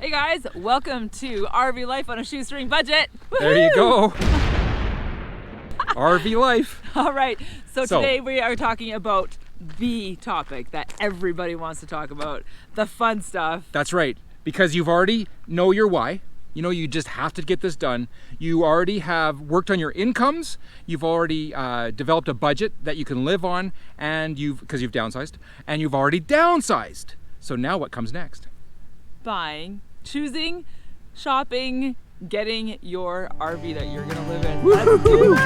Hey guys, welcome to RV Life on a Shoestring Budget. There you go. RV life. All right, so today we are talking about the topic that everybody wants to talk about, the fun stuff. That's right, because you've already know your why. You know, you just have to get this done. You already have worked on your incomes. You've already developed a budget that you can live on, and because you've downsized, and you've already downsized. So now what comes next? Buying, choosing, shopping, getting your RV that you're gonna live in. Let's do this!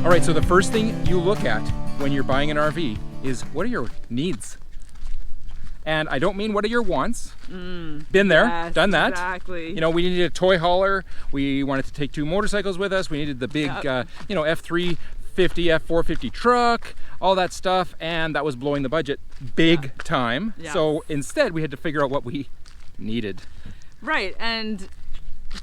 All right, so the first thing you look at when you're buying an RV is what are your needs? And I don't mean what are your wants. Been there, yes, done that. Exactly. You know, we needed a toy hauler. We wanted to take 2 motorcycles with us. We needed the big, F350, F450 truck, all that stuff. And that was blowing the budget big time. Yeah. So instead we had to figure out what we needed. Right, and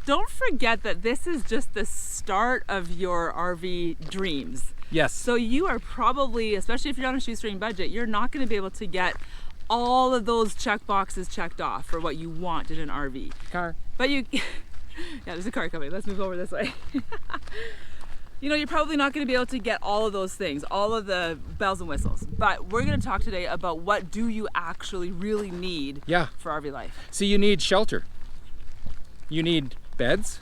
don't forget that this is just the start of your RV dreams. Yes. So you are probably, especially if you're on a shoestring budget, you're not going to be able to get all of those check boxes checked off for what you want in an RV. Car. But you, yeah, there's a car coming. Let's move over this way. You know, you're probably not going to be able to get all of those things, all of the bells and whistles. But we're going to talk today about what do you actually really need for RV life. See, you need shelter. You need beds.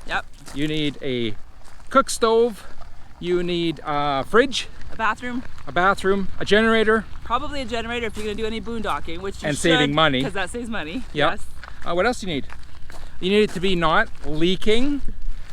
Yep. You need a cook stove. You need a fridge. A bathroom. A bathroom. A generator. Probably a generator if you're going to do any boondocking, which you and should, saving money. Because that saves money. Yep. Yes. What else do you need? You need it to be not leaking.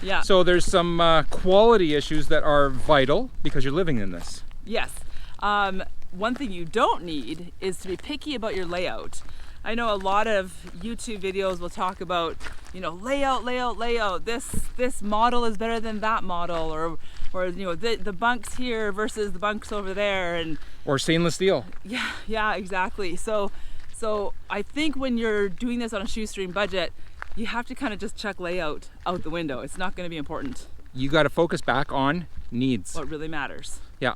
Yeah. So there's some quality issues that are vital because you're living in this. Yes. One thing you don't need is to be picky about your layout. I know a lot of YouTube videos will talk about, you know, layout. This model is better than that model, or you know, the bunks here versus the bunks over there, or stainless steel. Yeah, exactly. So I think when you're doing this on a shoestring budget, you have to kind of just chuck layout out the window. It's not going to be important. You got to focus back on needs. What really matters. Yeah.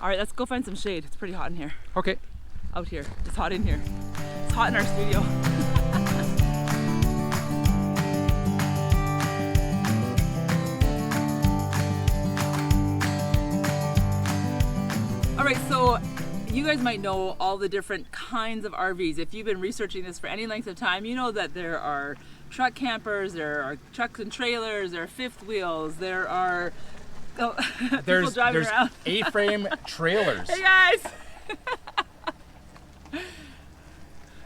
All right, let's go find some shade. It's pretty hot in here. Okay. Out here. It's hot in here. It's hot in our studio. All right, so you guys might know all the different kinds of RVs. If you've been researching this for any length of time, you know that there are truck campers, there are trucks and trailers, there are fifth wheels, there are people driving around. A-frame trailers. Hey guys!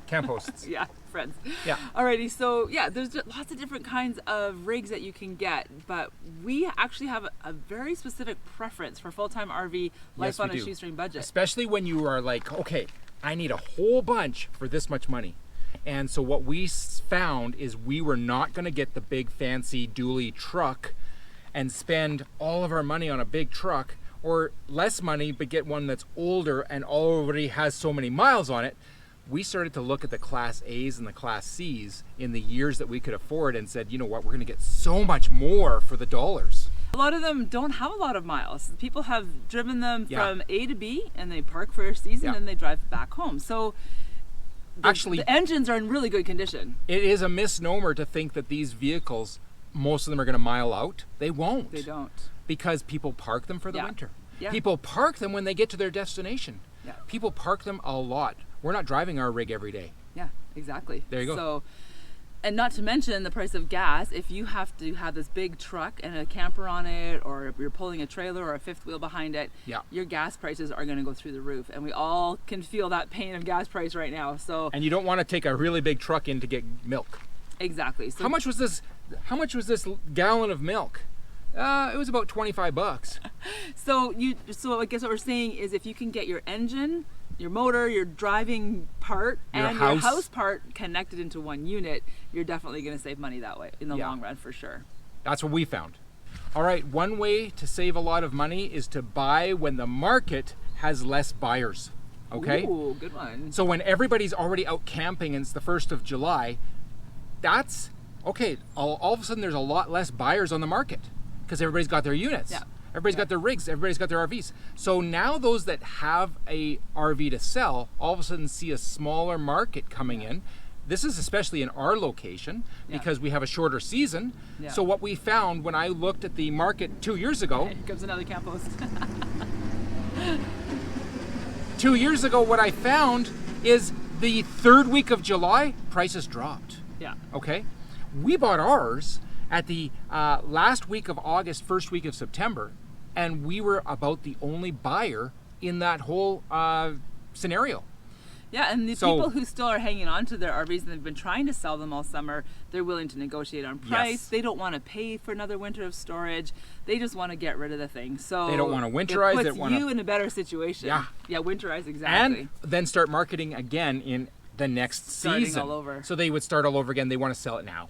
Camp hosts. Yeah, friends. Yeah. Alrighty, so yeah, there's lots of different kinds of rigs that you can get, but we actually have a very specific preference for full-time RV life on a shoestring budget. Especially when you are like, okay, I need a whole bunch for this much money. And so what we found is we were not going to get the big fancy dually truck and spend all of our money on a big truck, or less money but get one that's older and already has so many miles on it. We started to look at the Class A's and the Class C's in the years that we could afford and said, you know what, we're going to get so much more for the dollars. A lot of them don't have a lot of miles. People have driven them from A to B and they park for a season and they drive back home. So actually, the engines are in really good condition. It is a misnomer to think that these vehicles, most of them are going to mile out. They won't. They don't. Because people park them for the winter. Yeah. People park them when they get to their destination. Yeah. People park them a lot. We're not driving our rig every day. Yeah, exactly. There you go. So, and not to mention the price of gas. If you have to have this big truck and a camper on it, or if you're pulling a trailer or a fifth wheel behind it, your gas prices are going to go through the roof. And we all can feel that pain of gas price right now. So. And you don't want to take a really big truck in to get milk. Exactly. So how much was this gallon of milk? It was about $25. So I guess what we're saying is if you can get your engine, your motor, your driving part, and your house part connected into one unit, you're definitely going to save money that way in the long run for sure. That's what we found. All right, one way to save a lot of money is to buy when the market has less buyers. Okay? Ooh, good one. So when everybody's already out camping and it's the 1st of July, that's okay, all of a sudden there's a lot less buyers on the market because everybody's got their units. Yeah. Everybody's got their rigs, everybody's got their RVs. So now those that have a RV to sell all of a sudden see a smaller market coming in. This is especially in our location because we have a shorter season. Yeah. So what we found when I looked at the market 2 years ago, Here comes another camp host. 2 years ago, what I found is the third week of July, prices dropped. Yeah. Okay? We bought ours at the last week of August, first week of September, and we were about the only buyer in that whole scenario. Yeah, and the people who still are hanging on to their RVs and they've been trying to sell them all summer, they're willing to negotiate on price. Yes. They don't want to pay for another winter of storage. They just want to get rid of the thing. So They don't want to winterize. It puts you in a better situation. Yeah. Yeah, winterize, exactly. And then start marketing again in the next Starting season. all over. So they would start all over again. They want to sell it now.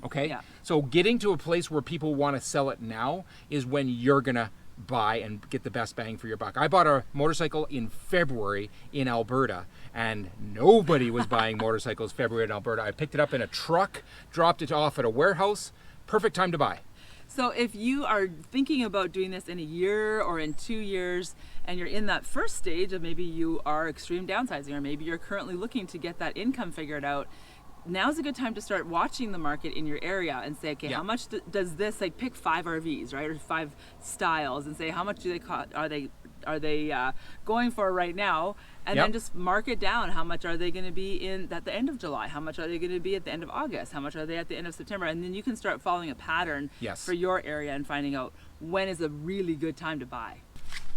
Okay? Yeah. So getting to a place where people want to sell it now is when you're going to buy and get the best bang for your buck. I bought a motorcycle in February in Alberta, and nobody was buying motorcycles February in Alberta. I picked it up in a truck, dropped it off at a warehouse. Perfect time to buy. So if you are thinking about doing this in a year or in 2 years, and you're in that first stage of maybe you are extreme downsizing, or maybe you're currently looking to get that income figured out, now's a good time to start watching the market in your area and say, okay, how much does this, like, pick 5 RVs, right, or 5 styles, and say how much do they cost, are they going for right now, and then just mark it down. How much are they going to be at the end of July? How much are they going to be at the end of August? How much are they at the end of September? And then you can start following a pattern for your area and finding out when is a really good time to buy.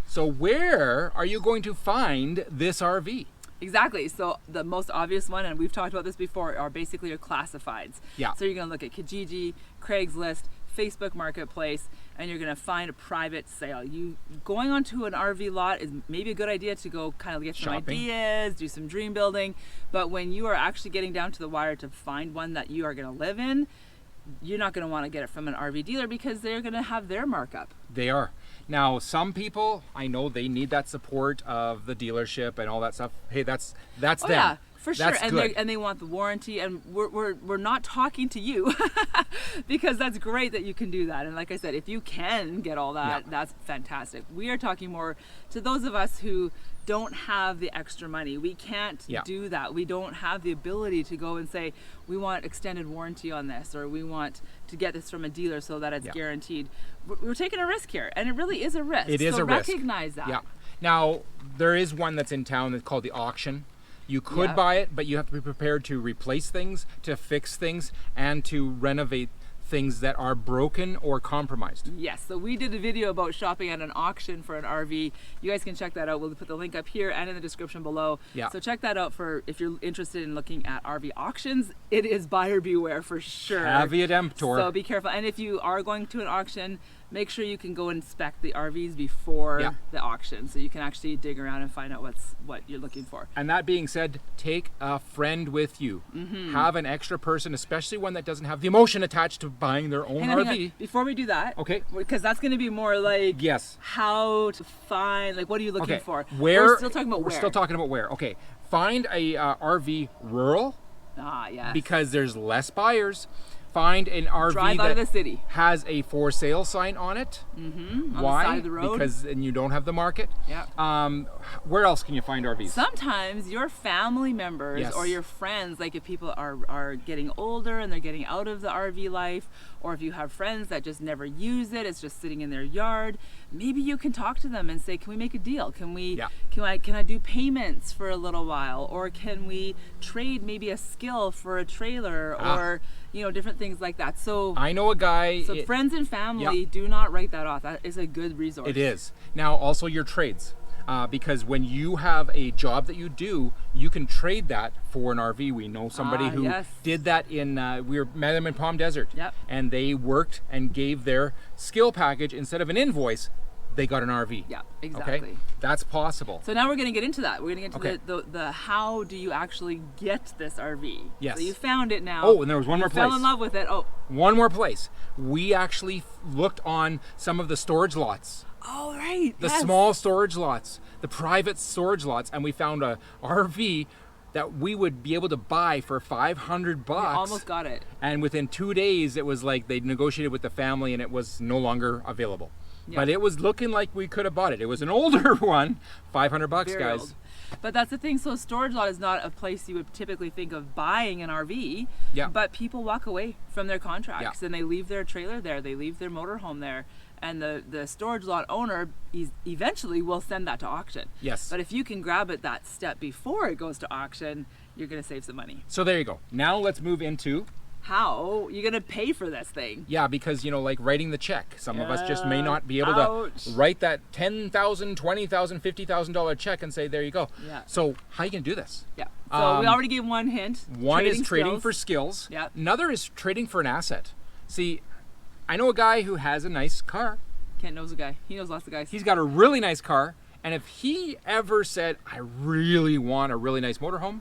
So where are you going to find this RV? Exactly. So the most obvious one, and we've talked about this before, are basically your classifieds. Yeah. So you're going to look at Kijiji, Craigslist, Facebook Marketplace, and you're going to find a private sale. You going onto an RV lot is maybe a good idea to go kind of get some ideas, do some dream building. But when you are actually getting down to the wire to find one that you are going to live in, you're not going to want to get it from an RV dealer because they're going to have their markup. They are. Now, some people, I know they need that support of the dealership and all that stuff. Hey, that's them. Yeah, for sure. That's good. And they want the warranty, and we're not talking to you because that's great that you can do that. And like I said, if you can get all that, that's fantastic. We are talking more to those of us who don't have the extra money. We can't do that. We don't have the ability to go and say, we want extended warranty on this, or we want to get this from a dealer so that it's guaranteed. We're taking a risk here, and it really is a risk. It is a risk. So recognize that. Yeah. Now, there is one that's in town that's called the auction. You could buy it, but you have to be prepared to replace things, to fix things, and to renovate things that are broken or compromised. Yes, so we did a video about shopping at an auction for an RV. You guys can check that out. We'll put the link up here and in the description below. Yeah. So check that out for if you're interested in looking at RV auctions. It is buyer beware for sure. Caveat emptor. So be careful. And if you are going to an auction, make sure you can go inspect the RVs before the auction, so you can actually dig around and find out what you're looking for. And that being said, take a friend with you. Have an extra person, especially one that doesn't have the emotion attached to buying their own RV. Before we do that, okay, because that's going to be more like how to find, like, what are you looking for? Where? We're still talking about where. We're still talking about where. Okay, find a RV rural. Yes. Because there's less buyers. Find an RV Drive out of the city. Has a for sale sign on it. On Why? the side of the road. Because then you don't have the market. Yeah. Where else can you find RVs? Sometimes your family members or your friends, like if people are getting older and they're getting out of the RV life, or if you have friends that just never use it, it's just sitting in their yard, maybe you can talk to them and say, can we make a deal? Can I do payments for a little while? Or can we trade maybe a skill for a trailer or different things like that. So I know a guy. So friends and family, do not write that off. That is a good resource. It is. Now also your trades. Because when you have a job that you do, you can trade that for an RV. We know somebody who did that in, we met them in Palm Desert. And they worked and gave their skill package, instead of an invoice, they got an RV. Yeah, exactly. Okay? That's possible. So now we're going to get into that. We're going to get into the how do you actually get this RV. Yes. So you found it now. Oh, and there was one more place. Fell in love with it. Oh. One more place. We actually looked on some of the storage lots. Oh, right. The small storage lots, the private storage lots, and we found a RV that we would be able to buy for $500. We almost got it. And within 2 days, it was like they negotiated with the family and it was no longer available. Yeah. But it was looking like we could have bought it. It was an older one, $500, Very guys. old. But that's the thing. So a storage lot is not a place you would typically think of buying an RV. Yeah. But people walk away from their contracts and they leave their trailer there. They leave their motorhome there. And the storage lot owner eventually will send that to auction. Yes. But if you can grab it that step before it goes to auction, you're going to save some money. So there you go. Now let's move into How you're going to pay for this thing. yeah, because like writing the check. Some of us just may not be able Ouch. to write that $10,000, $20,000, $50,000 check and say, there you go. Yeah. So how are you going to do this? Yeah. So we already gave one hint. One is trading skills. for skills. Yeah. Another is trading for an asset. See, I know a guy who has a nice car. Kent knows a guy. He knows lots of guys. He's got a really nice car. And if he ever said, I really want a really nice motorhome,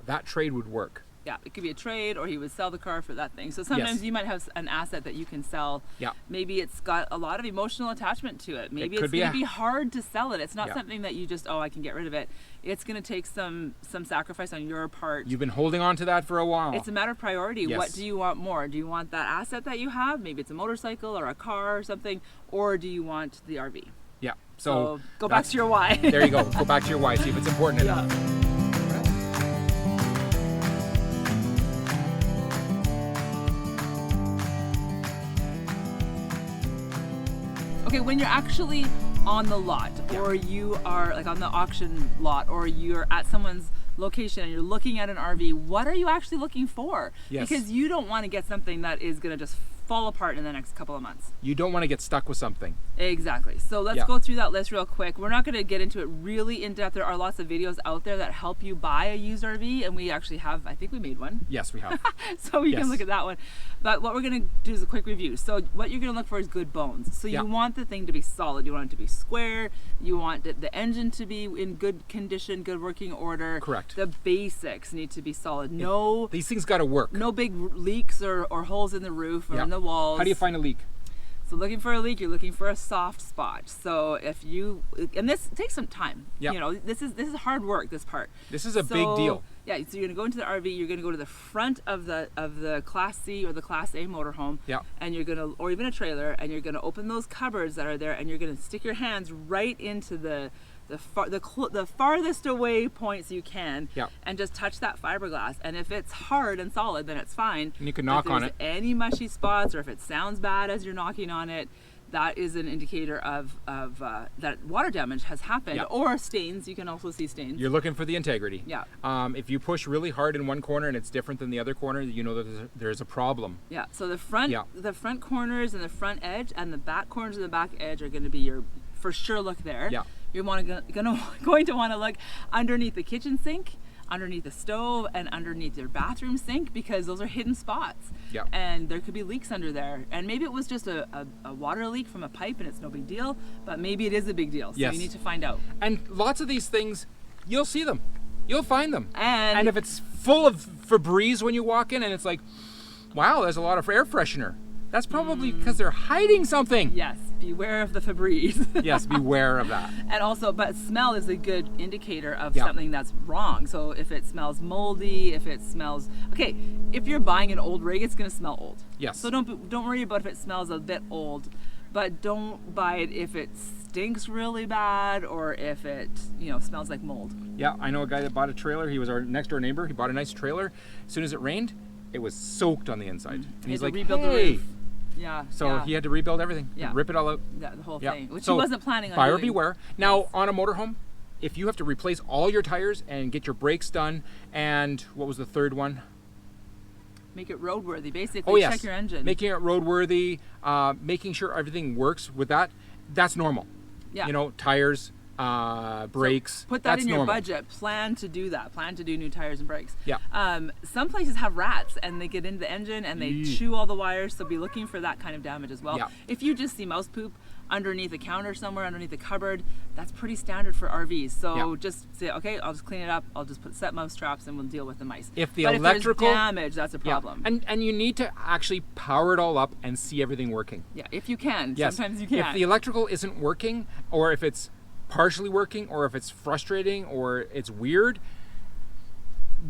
that trade would work. Yeah, it could be a trade, or he would sell the car for that thing. So sometimes Yes. you might have an asset that you can sell. Yeah. Maybe it's got a lot of emotional attachment to it. Maybe could it's be going a- to be hard to sell it. It's not Yeah. something that you just, I can get rid of it. It's going to take some sacrifice on your part. You've been holding on to that for a while. It's a matter of priority. Yes. What do you want more? Do you want that asset that you have? Maybe it's a motorcycle or a car or something, or do you want the RV? Yeah. So go back that's- to your why. There you go. Go back to your why. See if it's important enough. Okay, when you're actually on the lot, or you are like on the auction lot, or you're at someone's location and you're looking at an RV, what are you actually looking for? Yes. Because you don't want to get something that is going to just fall apart in the next couple of months. You don't want to get stuck with something. Exactly. So let's Yeah. go through that list real quick. We're not going to get into it really in depth. There are lots of videos out there that help you buy a used RV, and we actually have, I think we made one. Yes, we have. So you Yes. can look at that one. But what we're going to do is a quick review. So what you're going to look for is good bones. So Yeah. you want the thing to be solid. You want it to be square. You want the engine to be in good condition, good working order. Correct. The basics need to be solid. No These things got to work. no big leaks or holes in the roof or Yeah. in the walls. How do you find a leak? So looking for a leak, you're looking for a soft spot. So if you, and this takes some time. Yeah. You know, this is hard work, this part. This is a big deal. Yeah, so you're gonna go into the RV, you're gonna go to the front of the Class C or the Class A motorhome. Yeah. And you're gonna, or even a trailer, and you're gonna open those cupboards that are there, and you're gonna stick your hands right into the farthest away points you can, Yeah. and just touch that fiberglass. And if it's hard and solid, then it's fine. And you can But knock if on there's it. any mushy spots, or if it sounds bad as you're knocking on it, that is an indicator of that water damage has happened. Yeah. Or stains. You can also see stains. You're looking for the integrity. Yeah. If you push really hard in one corner and it's different than the other corner, you know that there's a problem. Yeah. So the front, Yeah. the front corners and the front edge and the back corners and the back edge are going to be your for sure look there. Yeah. You're going to want to look underneath the kitchen sink, underneath the stove, and underneath your bathroom sink, because those are hidden spots. Yeah. And there could be leaks under there. And maybe it was just a water leak from a pipe and it's no big deal, but maybe it is a big deal. So Yes. you need to find out. And lots of these things, you'll see them. You'll find them. And if it's full of Febreze when you walk in and it's like, wow, there's a lot of air freshener, that's probably because they're hiding something. yes, beware of the Febreze. Yes, beware of that. And also, but smell is a good indicator of Yeah. something that's wrong. So if it smells moldy, if it smells, okay, if you're buying an old rig, it's gonna smell old. Yes. So don't worry about if it smells a bit old, but don't buy it if it stinks really bad or if it, smells like mold. Yeah, I know a guy that bought a trailer. He was our next door neighbor. He bought a nice trailer. As soon as it rained, it was soaked on the inside. And He he's had like, to rebuild the hey. roof. Yeah. So yeah. he had to rebuild everything. Yeah. Rip it all out. Yeah, the whole Yeah. thing, which So, he wasn't planning on Buyer doing. beware. Now, Yes. on a motorhome, if you have to replace all your tires and get your brakes done, and what was the third one? Make it roadworthy. Basically, Oh, yes. check your engine. Making it roadworthy, making sure everything works with that, that's normal. Yeah. Tires, brakes, Put that that's in your normal. budget. Plan to do that. Plan to do new tires and brakes. Yeah. Some places have rats and they get into the engine and they Eee. chew all the wires, so be looking for that kind of damage as well. Yeah. If you just see mouse poop underneath a counter somewhere, underneath a cupboard, that's pretty standard for RVs. So Yeah. just say, okay, I'll just clean it up. I'll just set mouse traps and we'll deal with the mice. If the but electrical- if there's damage, that's a Yeah. problem. And you need to actually power it all up and see everything working. Yeah, if you can. Yes. Sometimes you can't. If the electrical isn't working, or if it's partially working, or if it's frustrating, or it's weird,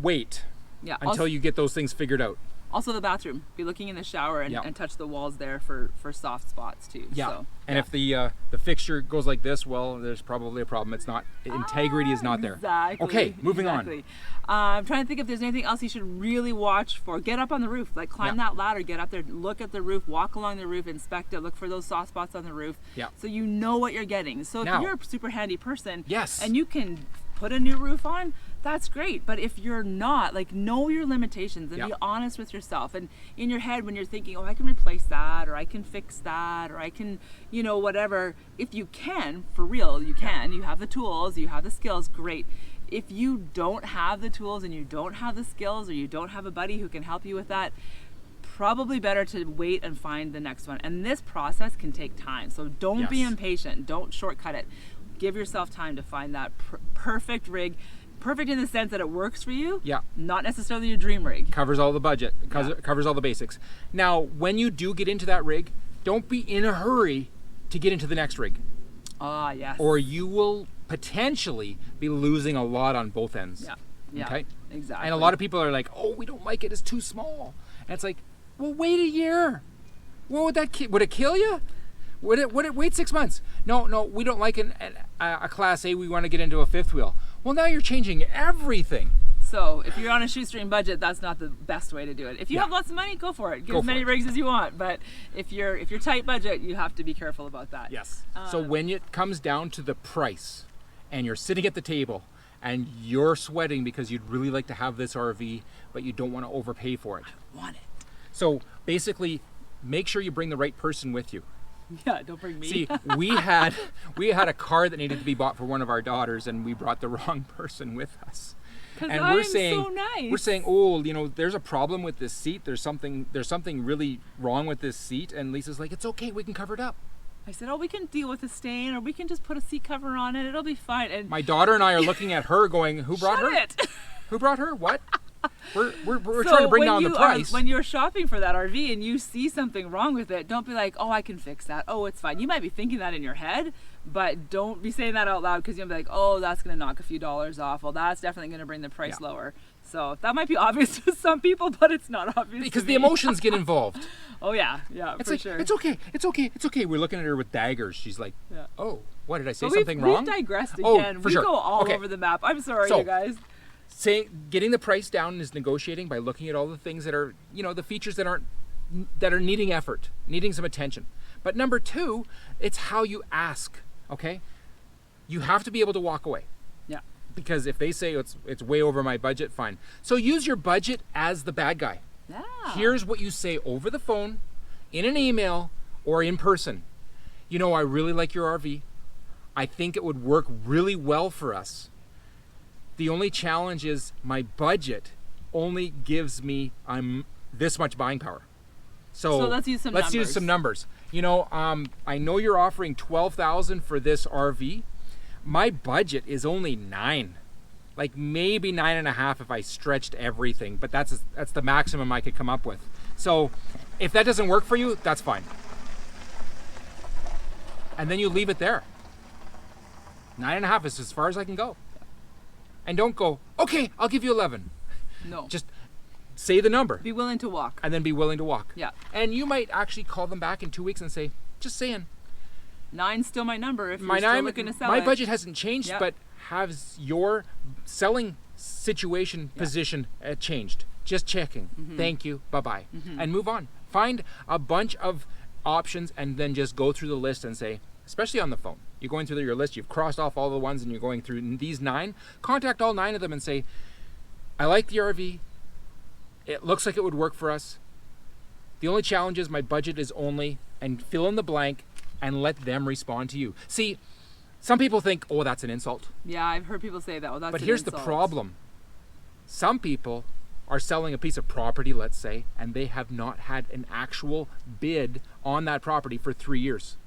wait Yeah. until you get those things figured out. Also the bathroom. Be looking in the shower and touch the walls there for soft spots too. Yeah. So, and if the fixture goes like this, well, there's probably a problem. It's not, integrity is not there. Exactly. Okay, moving on. I'm trying to think if there's anything else you should really watch for. Get up on the roof, like climb that ladder, get up there, look at the roof, walk along the roof, inspect it, look for those soft spots on the roof. Yeah. So you know what you're getting. So if you're a super handy person, yes, and you can put a new roof on, that's great. But if you're not, like, know your limitations and be honest with yourself. And in your head, when you're thinking, oh, I can replace that, or I can fix that, or I can, you know, whatever. If you can, for real, you can. You have the tools, you have the skills, great. If you don't have the tools and you don't have the skills, or you don't have a buddy who can help you with that, probably better to wait and find the next one. And this process can take time. So don't be impatient. Don't shortcut it. Give yourself time to find that perfect rig. Perfect in the sense that it works for you. Yeah. Not necessarily your dream rig. Covers all the budget. Covers all the basics. Now, when you do get into that rig, don't be in a hurry to get into the next rig. Ah, yes. Or you will potentially be losing a lot on both ends. Yeah. Yeah. Okay? Exactly. And a lot of people are like, oh, we don't like it. It's too small. And it's like, well, wait a year. What would that would it kill you? Would it wait 6 months? No, we don't like a Class A. We want to get into a fifth wheel. Well, now you're changing everything. So if you're on a shoestring budget, that's not the best way to do it. If you have lots of money, go for it. Get as many rigs as you want. But if you're tight budget, you have to be careful about that. Yes. So when it comes down to the price, and you're sitting at the table, and you're sweating because you'd really like to have this RV, but you don't want to overpay for it. I want it. So basically, make sure you bring the right person with you. Yeah, don't bring me. See, we had a car that needed to be bought for one of our daughters, and we brought the wrong person with us. And we're saying, oh, you know, there's a problem with this seat. There's something really wrong with this seat. And Lisa's like, it's okay, we can cover it up. I said, oh, we can deal with the stain, or we can just put a seat cover on it. It'll be fine. And my daughter and I are looking at her, going, who brought her? Shut it. Who brought her? What? We're trying to bring down the price. When you're shopping for that RV and you see something wrong with it, don't be like, oh, I can fix that. Oh, it's fine. You might be thinking that in your head, but don't be saying that out loud, because you'll be like, oh, that's going to knock a few dollars off. Well, that's definitely going to bring the price lower. So that might be obvious to some people, but it's not obvious because to the me. emotions get involved. Oh, yeah, it's for like, sure. It's okay. We're looking at her with daggers. She's like, oh, what, did I say something wrong? We've digressed again. Oh, for we sure. go all over the map. I'm sorry, you guys. Getting the price down is negotiating by looking at all the things that are, you know, the features that are needing effort, needing some attention. But number two, it's how you ask, okay? You have to be able to walk away. Yeah. Because if they say it's way over my budget, fine. So use your budget as the bad guy. Yeah. Here's what you say over the phone, in an email, or in person. You know, I really like your RV. I think it would work really well for us. The only challenge is my budget only gives me this much buying power. So let's use some numbers. You know, I know you're offering $12,000 for this RV. My budget is only $9,000, like maybe $9,500 if I stretched everything. But that's the maximum I could come up with. So if that doesn't work for you, that's fine. And then you leave it there. $9,500 is as far as I can go. And don't go, okay, I'll give you 11. No. Just say the number. Be willing to walk. And then be willing to walk. Yeah. And you might actually call them back in 2 weeks and say, just saying. 9's still my number if you're still looking to sell it. My budget hasn't changed, but has your selling situation, position changed? Just checking. Mm-hmm. Thank you. Bye-bye. Mm-hmm. And move on. Find a bunch of options and then just go through the list and say, especially on the phone. You're going through your list, you've crossed off all the ones and you're going through these 9. Contact all 9 of them and say, I like the RV. It looks like it would work for us. The only challenge is my budget is only, and fill in the blank and let them respond to you. See, some people think, oh, that's an insult. Yeah, I've heard people say that. Well, that's But here's the problem. Some people are selling a piece of property, let's say, and they have not had an actual bid on that property for 3 years.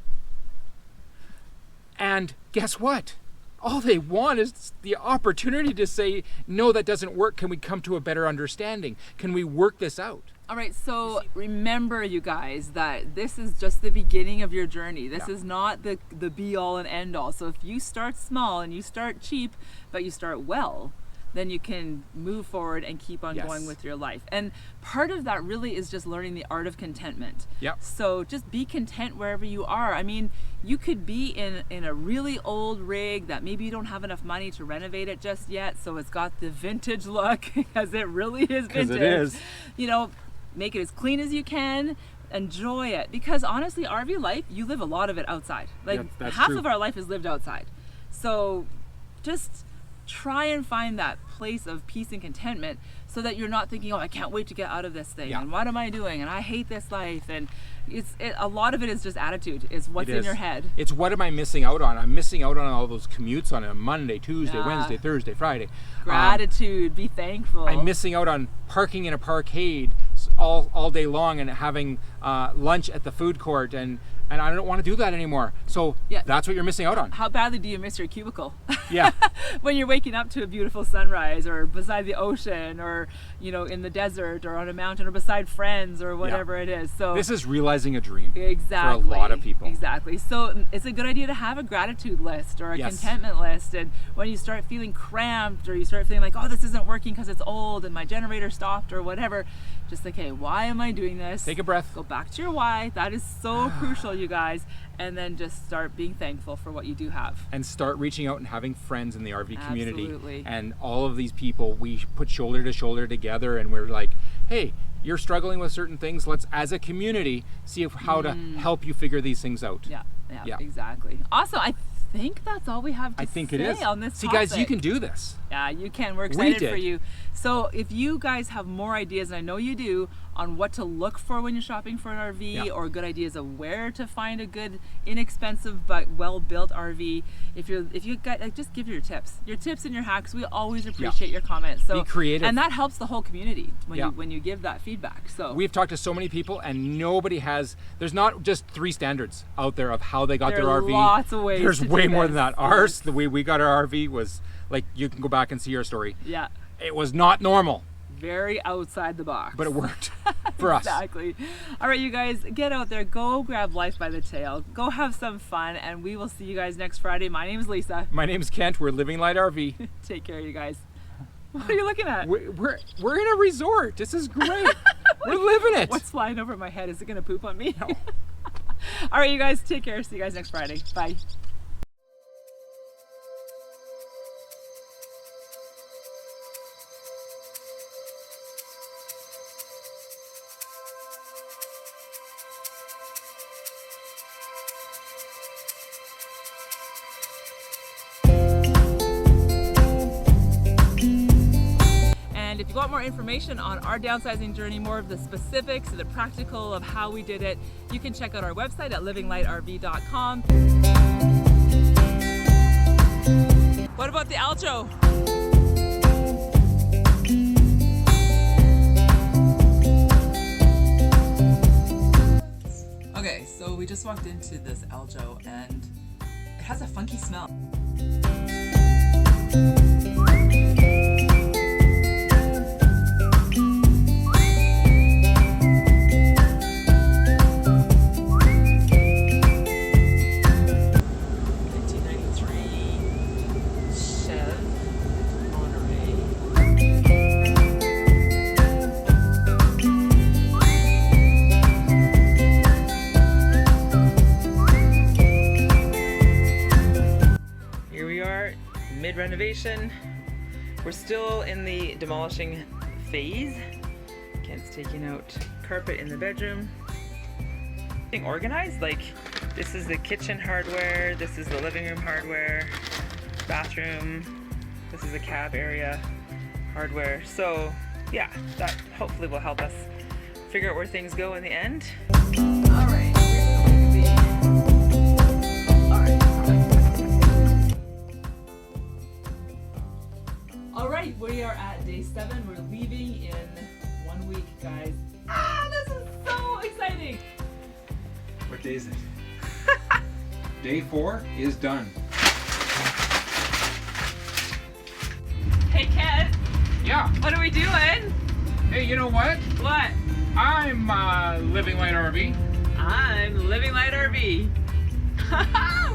And guess what? All they want is the opportunity to say, no, that doesn't work. Can we come to a better understanding? Can we work this out? All right, so remember, you guys, that this is just the beginning of your journey. This is not the be-all and end-all. So if you start small and you start cheap, but you start well, then you can move forward and keep on going with your life. And part of that really is just learning the art of contentment. Yep. So just be content wherever you are. I mean, you could be in a really old rig that maybe you don't have enough money to renovate it just yet, so it's got the vintage look, because it really is vintage. 'Cause it is. You know, make it as clean as you can. Enjoy it, because honestly, RV life, you live a lot of it outside. Like that's half true. of our life is lived outside. So just try and find that place of peace and contentment, so that you're not thinking, oh, I can't wait to get out of this thing, and what am I doing, and I hate this life. And a lot of it is just attitude. It's what's in your head. It's what am I missing out on? I'm missing out on all those commutes on a Monday, Tuesday, Wednesday, Thursday, Friday. Gratitude, be thankful. I'm missing out on parking in a parkade all day long and having lunch at the food court, and I don't want to do that anymore. So that's what you're missing out on. How badly do you miss your cubicle? Yeah. When you're waking up to a beautiful sunrise, or beside the ocean, or in the desert, or on a mountain, or beside friends, or whatever it is. So this is realizing a dream. Exactly. For a lot of people. Exactly. So it's a good idea to have a gratitude list or a contentment list. And when you start feeling cramped, or you start feeling like, oh, this isn't working because it's old and my generator stopped or whatever, just like, hey, why am I doing this? Take a breath. Go back to your why. That is so crucial, you guys. And then just start being thankful for what you do have. And start reaching out and having friends in the RV community. Absolutely. And all of these people, we put shoulder to shoulder together, and we're like, hey, you're struggling with certain things. Let's, as a community, see how to help you figure these things out. Yeah, exactly. Awesome. I think that's all we have to say on this topic. See, guys, you can do this. Yeah, you can. We're excited for you. So if you guys have more ideas, and I know you do, on what to look for when you're shopping for an RV, or good ideas of where to find a good, inexpensive but well-built RV, if you got, like, just give your tips and your hacks. We always appreciate your comments. So be creative, and that helps the whole community when you give that feedback. So we've talked to so many people, and nobody has. There's not just 3 standards out there of how they got their RV. There are lots of ways. There's way more than that. Ours, the way we got our RV was like, you can go back and see our story. Yeah. It was not normal. Very outside the box. But it worked for us. Exactly. All right, you guys, get out there. Go grab life by the tail. Go have some fun, and we will see you guys next Friday. My name is Lisa. My name is Kent. We're Living Light RV. Take care, you guys. What are you looking at? We're in a resort. This is great. We're living it. What's flying over my head? Is it going to poop on me? No. All right, you guys, take care. See you guys next Friday. Bye. If you want more information on our downsizing journey, more of the specifics, the practical of how we did it, you can check out our website at livinglightrv.com. What about the outro? Okay, so we just walked into this Aljo and it has a funky smell. Renovation. We're still in the demolishing phase. Kent's taking out carpet in the bedroom. Being organized, like this is the kitchen hardware, this is the living room hardware, bathroom, this is the cab area hardware. So yeah, that hopefully will help us figure out where things go in the end. All right. Alright, we are at day 7. We're leaving in 1 week, guys. This is so exciting! What day is it? Day 4 is done. Hey, Ken. Yeah. What are we doing? Hey, you know what? What? I'm Living Light RV. I'm Living Light RV.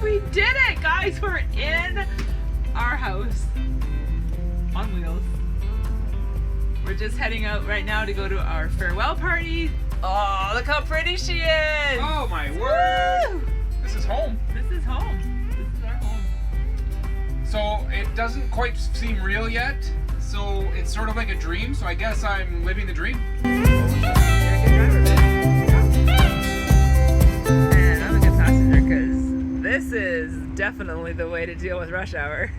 We did it, guys! We're in our house. on wheels. We're just heading out right now to go to our farewell party. Oh, look how pretty she is! Oh my word! Woo! This is home. This is home. This is our home. So it doesn't quite seem real yet. So it's sort of like a dream. So I guess I'm living the dream. You're a good driver, babe. And I'm a good passenger because this is definitely the way to deal with rush hour.